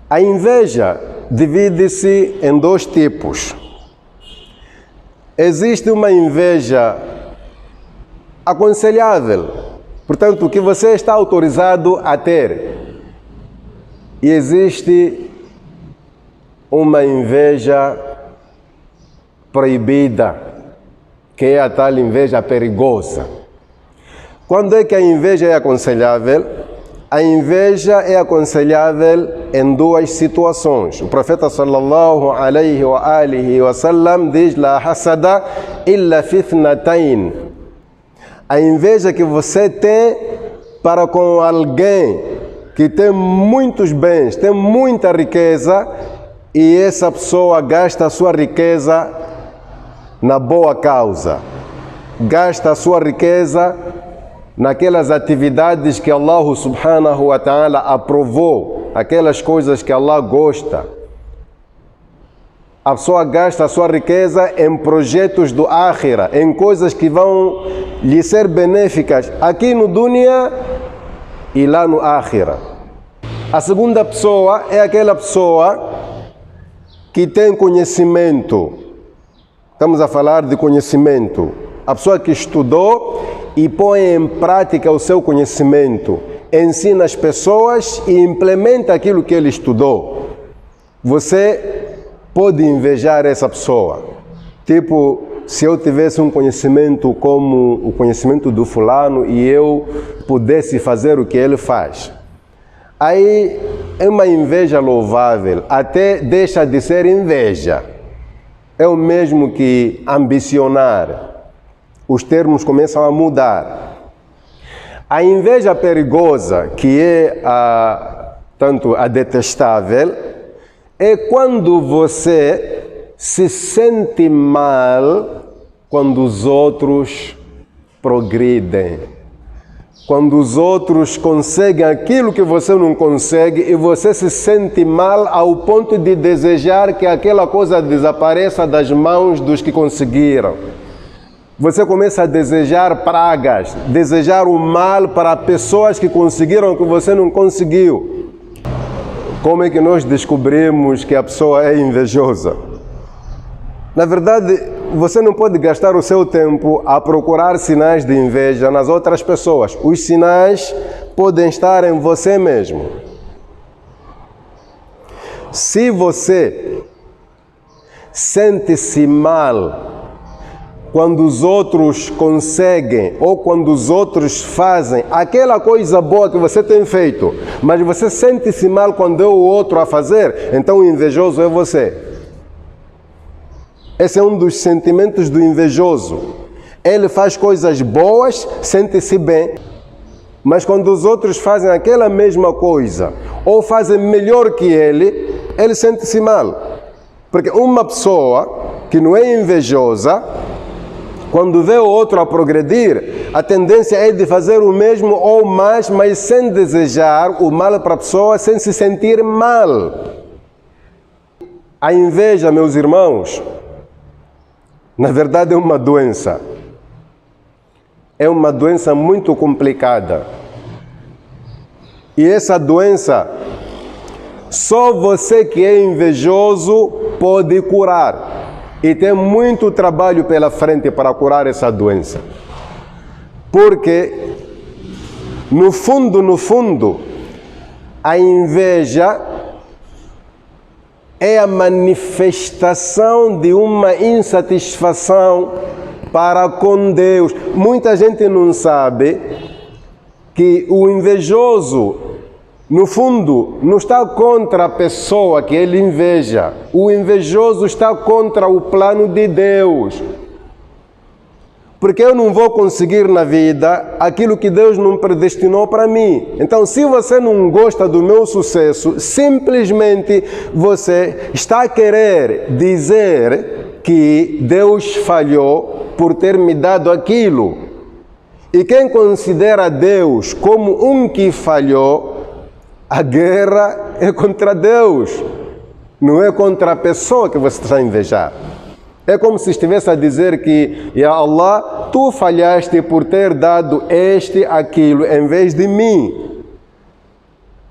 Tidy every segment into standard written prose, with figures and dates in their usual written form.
A inveja divide-se em dois tipos. Existe uma inveja aconselhável, portanto, que você está autorizado a ter. E existe uma inveja proibida, que é a tal inveja perigosa. Quando é que a inveja é aconselhável? A inveja é aconselhável em duas situações. O profeta sallallahu alaihi wa alihi wa sallam diz: La hasada illa fi ithnatain. A inveja que você tem para com alguém que tem muitos bens, tem muita riqueza, e essa pessoa gasta a sua riqueza na boa causa, gasta a sua riqueza naquelas atividades que Allah subhanahu wa ta'ala aprovou, aquelas coisas que Allah gosta. A pessoa gasta a sua riqueza em projetos do Akhira, em coisas que vão lhe ser benéficas aqui no dunya e lá no Akhira. A segunda pessoa é aquela pessoa que tem conhecimento. Estamos a falar de conhecimento. A pessoa que estudou e põe em prática o seu conhecimento, ensina as pessoas e implementa aquilo que ele estudou. Você pode invejar essa pessoa. Tipo, se eu tivesse um conhecimento como o conhecimento do fulano e eu pudesse fazer o que ele faz. Aí é uma inveja louvável, até deixa de ser inveja. É o mesmo que ambicionar. Os termos começam a mudar. A inveja perigosa, que é tanto a detestável, é quando você se sente mal quando os outros progridem. Quando os outros conseguem aquilo que você não consegue e você se sente mal ao ponto de desejar que aquela coisa desapareça das mãos dos que conseguiram. Você começa a desejar pragas, desejar o mal para pessoas que conseguiram o que você não conseguiu. Como é que nós descobrimos que a pessoa é invejosa? Na verdade, você não pode gastar o seu tempo a procurar sinais de inveja nas outras pessoas. Os sinais podem estar em você mesmo. Se você sente-se mal quando os outros conseguem ou quando os outros fazem aquela coisa boa que você tem feito, mas você sente-se mal quando é o outro a fazer, então o invejoso é você. Esse é um dos sentimentos do invejoso. Ele faz coisas boas, sente-se bem, mas quando os outros fazem aquela mesma coisa ou fazem melhor que ele sente-se mal. Porque uma pessoa que não é invejosa, quando vê o outro a progredir, a tendência é de fazer o mesmo ou mais, mas sem desejar o mal para a pessoa, sem se sentir mal. A inveja, meus irmãos, na verdade é uma doença. É uma doença muito complicada. E essa doença, só você que é invejoso pode curar. E tem muito trabalho pela frente para curar essa doença. Porque, no fundo, a inveja é a manifestação de uma insatisfação para com Deus. Muita gente não sabe que o invejoso, no fundo, não está contra a pessoa que ele inveja. O invejoso está contra o plano de Deus. Porque eu não vou conseguir na vida aquilo que Deus não predestinou para mim. Então, se você não gosta do meu sucesso, simplesmente você está a querer dizer que Deus falhou por ter me dado aquilo. E quem considera Deus como um que falhou, a guerra é contra Deus, não é contra a pessoa que você está a invejar. É como se estivesse a dizer que, Ya Allah, tu falhaste por ter dado aquilo em vez de mim.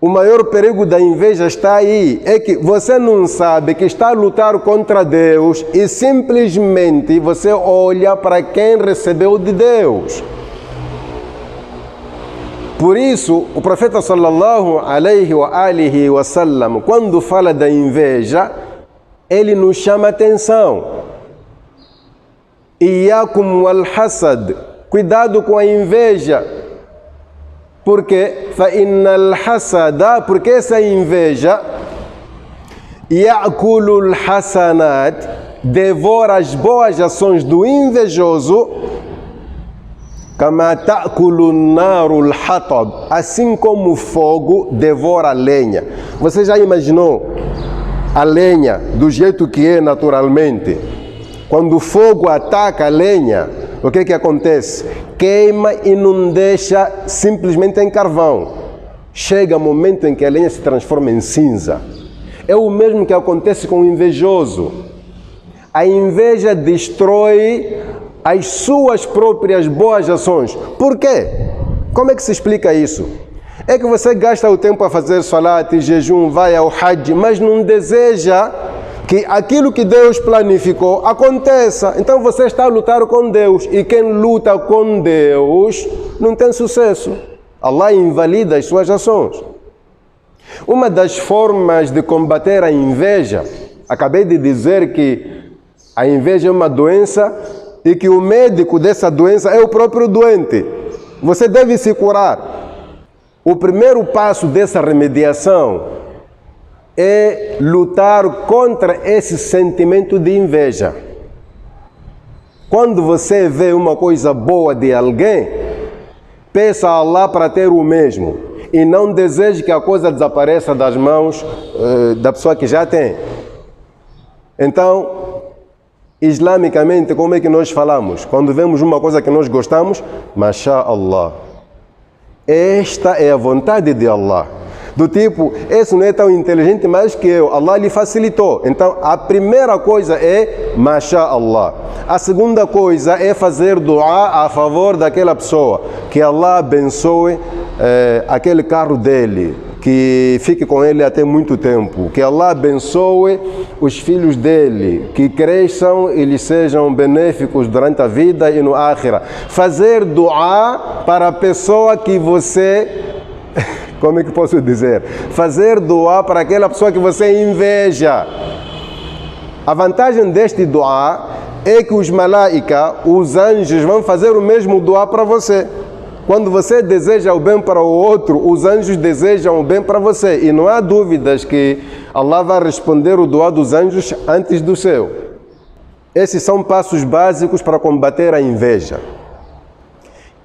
O maior perigo da inveja está aí, é que você não sabe que está a lutar contra Deus e simplesmente você olha para quem recebeu de Deus. Por isso, o profeta sallallahu alaihi wa sallam, quando fala da inveja, ele nos chama a atenção. Iyakum wal hasad, cuidado com a inveja. Porque porque essa inveja ya'kulul hasanat, devora as boas ações do invejoso, kama ta'kulun narul hatab, assim como o fogo devora a lenha. Você já imaginou a lenha do jeito que é naturalmente? Quando o fogo ataca a lenha, o que acontece? Queima e não deixa simplesmente em carvão. Chega o momento em que a lenha se transforma em cinza. É o mesmo que acontece com o invejoso. A inveja destrói as suas próprias boas ações. Por quê? Como é que se explica isso? É que você gasta o tempo a fazer salat, jejum, vai ao hajj, mas não deseja que aquilo que Deus planificou aconteça. Então você está a lutar com Deus, e quem luta com Deus não tem sucesso. Allah invalida as suas ações. Uma das formas de combater a inveja, acabei de dizer que a inveja é uma doença e que o médico dessa doença é o próprio doente. Você deve se curar. O primeiro passo dessa remediação é lutar contra esse sentimento de inveja. Quando você vê uma coisa boa de alguém, peça a Allah para ter o mesmo e não deseje que a coisa desapareça das mãos da pessoa que já tem. Então, islamicamente, como é que nós falamos? Quando vemos uma coisa que nós gostamos, Masha'Allah. Esta é a vontade de Allah. Do tipo, esse não é tão inteligente mais que eu, Allah lhe facilitou. Então, a primeira coisa é Masha'Allah. A segunda coisa é fazer dua a favor daquela pessoa. Que Allah abençoe aquele carro dele, que fique com ele até muito tempo. Que Allah abençoe os filhos dele, que cresçam e lhes sejam benéficos durante a vida e no Akhira. Fazer dua para a pessoa que você... Como é que posso dizer? Fazer dua para aquela pessoa que você inveja. A vantagem deste dua é que os malaika, os anjos, vão fazer o mesmo dua para você. Quando você deseja o bem para o outro, os anjos desejam o bem para você. E não há dúvidas que Allah vai responder o dua dos anjos antes do seu. Esses são passos básicos para combater a inveja.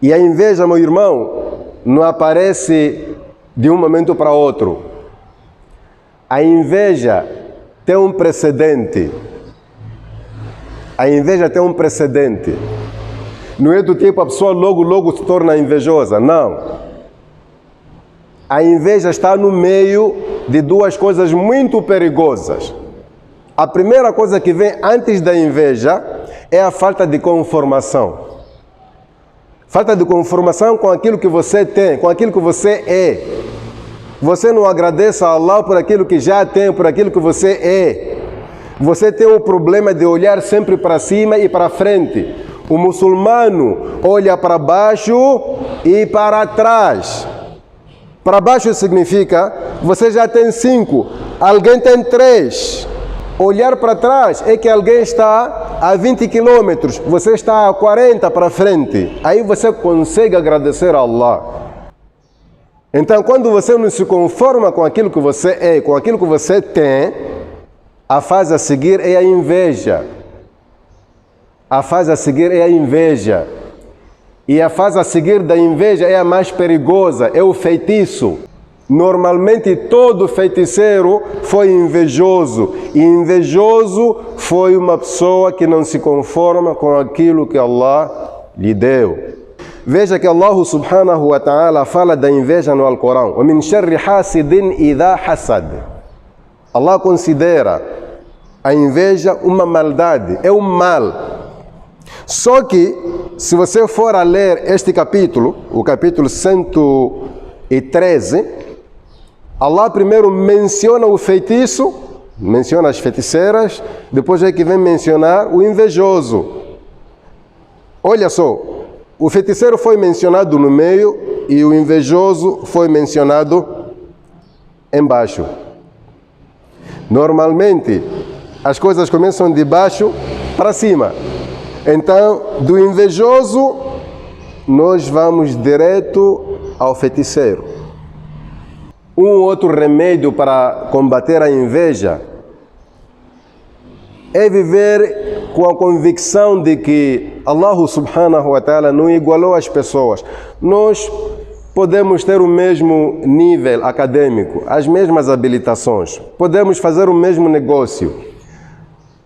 E a inveja, meu irmão, não aparece de um momento para outro. A inveja tem um precedente. A inveja tem um precedente. Não é do tipo a pessoa logo se torna invejosa. Não. A inveja está no meio de duas coisas muito perigosas. A primeira coisa que vem antes da inveja é a falta de conformação. Falta de conformação com aquilo que você tem, com aquilo que você é. Você não agradece a Allah por aquilo que já tem, por aquilo que você é. Você tem o problema de olhar sempre para cima e para frente. O muçulmano olha para baixo e para trás. Para baixo significa, você já tem 5, alguém tem 3. Olhar para trás é que alguém está a 20 quilômetros, você está a 40 para frente. Aí você consegue agradecer a Allah. Então, quando você não se conforma com aquilo que você é, com aquilo que você tem, a fase a seguir é a inveja. A fase a seguir é a inveja. E a fase a seguir da inveja é a mais perigosa, é o feitiço. Normalmente todo feiticeiro foi invejoso, e invejoso foi uma pessoa que não se conforma com aquilo que Allah lhe deu. Veja que Allah subhanahu wa ta'ala fala da inveja no Alcorão. وَمِنْ شَرِّ حَاسِدٍ إِذَا حَسَدٍ. Allah considera a inveja uma maldade, é um mal. Só que, se você for a ler este capítulo, o capítulo 113, Allah primeiro menciona o feitiço, menciona as feiticeiras, depois é que vem mencionar o invejoso. Olha só, o feiticeiro foi mencionado no meio e o invejoso foi mencionado embaixo. Normalmente, as coisas começam de baixo para cima. Então, do invejoso, nós vamos direto ao feiticeiro. Um outro remédio para combater a inveja é viver com a convicção de que Allah subhanahu wa ta'ala não igualou as pessoas. Nós podemos ter o mesmo nível acadêmico, as mesmas habilitações, podemos fazer o mesmo negócio,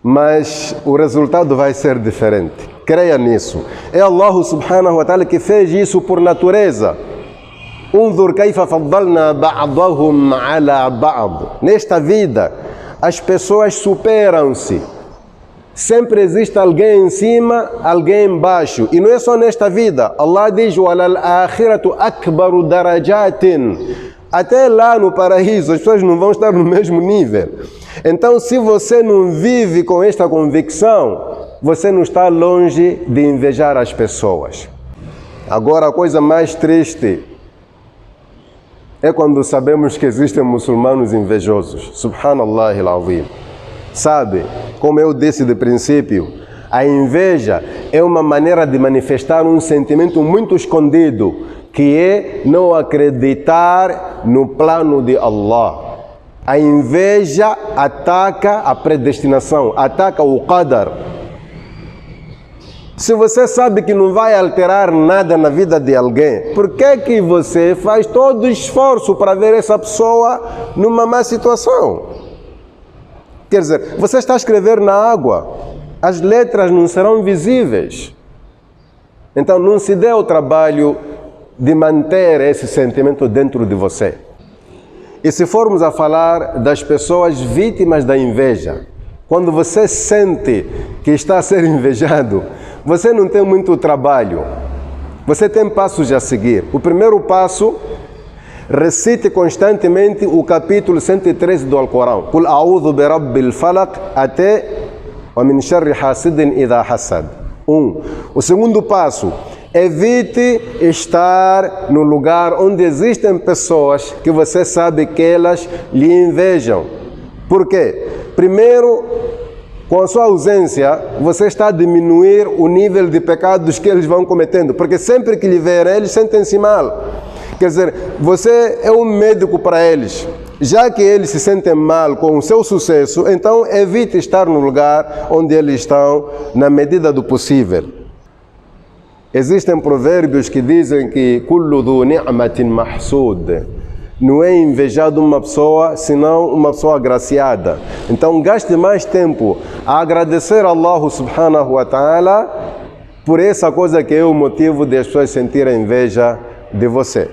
mas o resultado vai ser diferente. Creia nisso. É Allah subhanahu wa ta'ala que fez isso por natureza. Unzur kaifa faddalna ba'dahum ala ba'd. Nesta vida, as pessoas superam-se. Sempre existe alguém em cima, alguém embaixo. E não é só nesta vida. Allah diz: "Walal akhiratu akbaru darajatin." Até lá no paraíso, as pessoas não vão estar no mesmo nível. Então, se você não vive com esta convicção, você não está longe de invejar as pessoas. Agora, a coisa mais triste é quando sabemos que existem muçulmanos invejosos. Subhanallah al-Azim. Sabe, como eu disse de princípio, a inveja é uma maneira de manifestar um sentimento muito escondido, que é não acreditar no plano de Allah. A inveja ataca a predestinação, ataca o qadar. Se você sabe que não vai alterar nada na vida de alguém, por que você faz todo o esforço para ver essa pessoa numa má situação? Quer dizer, você está a escrever na água, as letras não serão visíveis. Então não se dê o trabalho de manter esse sentimento dentro de você. E se formos a falar das pessoas vítimas da inveja, quando você sente que está a ser invejado, você não tem muito trabalho. Você tem passos a seguir. O primeiro passo, recite constantemente o capítulo 113 do Alcorão. Qul a'udhu bi rabbil falaq até wa min sharri hasidin idha hasad. O segundo passo, evite estar no lugar onde existem pessoas que você sabe que elas lhe invejam. Por quê? Primeiro, com a sua ausência, você está a diminuir o nível de pecados que eles vão cometendo, porque sempre que lhe verem, eles sentem-se mal. Quer dizer, você é um médico para eles. Já que eles se sentem mal com o seu sucesso, então evite estar no lugar onde eles estão, na medida do possível. Existem provérbios que dizem que kullu dhu ni'matin mahsud. Não é invejado uma pessoa, senão uma pessoa agraciada. Então gaste mais tempo a agradecer a Allah subhanahu wa ta'ala por essa coisa que é o motivo de as pessoas sentirem inveja de você.